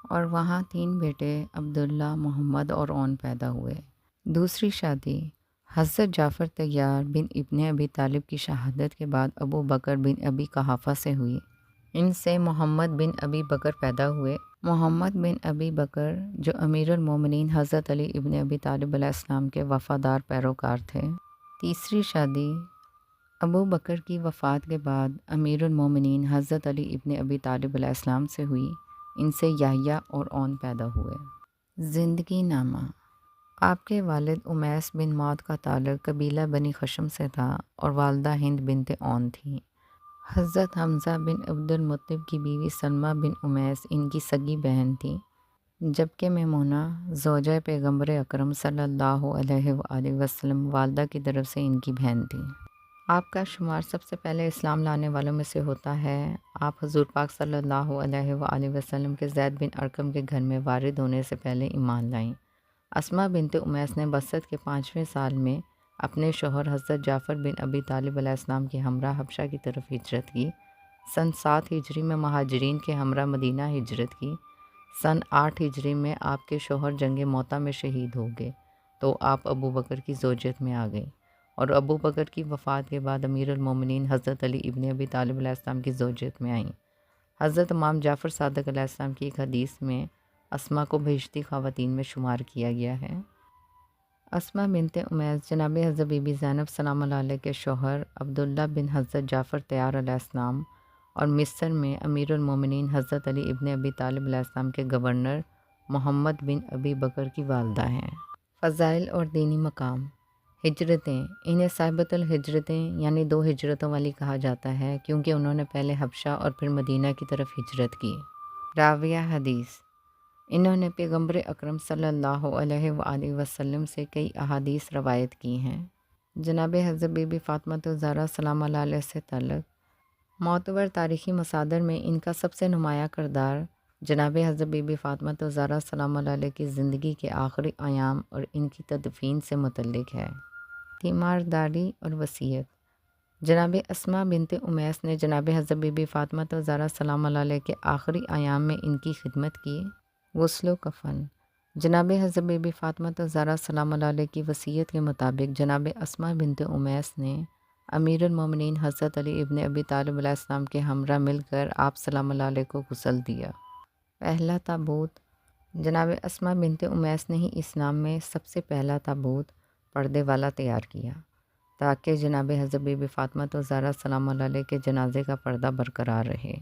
اور وہاں 3 بیٹے عبداللہ، محمد اور اون پیدا ہوئے۔ دوسری شادی حضرت جعفر طیار بن ابن ابی طالب کی شہادت کے بعد ابو بکر بن ابی قحافہ سے ہوئی۔ ان سے محمد بن ابی بکر پیدا ہوئے۔ محمد بن ابی بکر جو امیر المومنین حضرت علی ابن ابی طالب علیہ السلام کے وفادار پیروکار تھے۔ تیسری شادی ابو بکر کی وفات کے بعد امیر المومنین حضرت علی ابن ابی طالب علیہ السلام سے ہوئی۔ ان سے یحییٰ اور اون پیدا ہوئے۔ زندگی نامہ آپ کے والد امیس بن معد کا تعلق قبیلہ بنی خشم سے تھا اور والدہ ہند بنت اون تھیں۔ حضرت حمزہ بن عبد المطلب کی بیوی سلمہ بن امیس ان کی سگی بہن تھی، جبکہ میمونہ زوجہ پیغمبر اکرم صلی اللہ علیہ وآلہ وسلم والدہ کی طرف سے ان کی بہن تھی۔ آپ کا شمار سب سے پہلے اسلام لانے والوں میں سے ہوتا ہے۔ آپ حضور پاک صلی اللہ علیہ وآلہ وسلم کے زید بن ارقم کے گھر میں وارد ہونے سے پہلے ایمان لائیں۔ اسماء بنت امیس نے بعثت کے 5ویں سال میں اپنے شوہر حضرت جعفر بن ابی طالب علیہ السلام کے ہمراہ حبشہ کی طرف ہجرت کی۔ سن 7 ہجری میں مہاجرین کے ہمراہ مدینہ ہجرت کی۔ سن 8 ہجری میں آپ کے شوہر جنگ موطا میں شہید ہو گئے تو آپ ابو بکر کی زوجیت میں آ گئیں، اور ابو بکر کی وفات کے بعد امیر المومنین حضرت علی ابن ابی طالب علیہ السلام کی زوجیت میں آئیں۔ حضرت امام جعفر صادق علیہ السلام کی ایک حدیث میں اسماء کو بہشتی خواتین میں شمار کیا گیا ہے۔ اسماء بنت امیس جناب حضرت بی بی زینب سلام اللہ علیہ کے شوہر عبداللہ بن حضرت جعفر طیار علیہ السلام اور مصر میں امیر المومنین حضرت علی ابن ابی طالب علیہ السلام کے گورنر محمد بن ابی بکر کی والدہ ہیں۔ فضائل اور دینی مقام ہجرتیں انہیں صاحبۃ الہجرتیں یعنی 2 ہجرتوں والی کہا جاتا ہے، کیونکہ انہوں نے پہلے حبشہ اور پھر مدینہ کی طرف ہجرت کی۔ راویہ حدیث انہوں نے پیغمبر اکرم صلی اللہ علیہ وآلہ وسلم سے کئی احادیث روایت کی ہیں۔ جناب حضرت بی بی فاطمہ الزہرا سلام اللہ علیہ سے تعلق معتبر تاریخی مصادر میں ان کا سب سے نمایاں کردار جناب حضرت بی بی فاطمہ الزہرا سلام اللہ علیہ کی زندگی کے آخری ایام اور ان کی تدفین سے متعلق ہے۔ تیمارداری اور وصیت جناب اسماء بنت امیس نے جناب حضرت بی بی فاطمہ الزہرا سلام اللہ علیہ کے آخری ایام میں ان کی خدمت کی۔ غسل و کفن جناب حضرت بی بی فاطمہ الزہرا سلام اللہ علیہ کی وصیت کے مطابق جناب اسماء بنت امیس نے امیر المومنین حضرت علی ابن ابی طالب علیہ السلام کے ہمراہ مل کر آپ سلام اللہ علیہ کو غسل دیا۔ پہلا تابوت جناب اسماء بنت امیس نے ہی اسلام میں سب سے پہلا تابوت پردے والا تیار کیا، تاکہ جناب حضرت بی بی فاطمہ الزہرا سلام اللہ علیہ کے جنازے کا پردہ برقرار رہے۔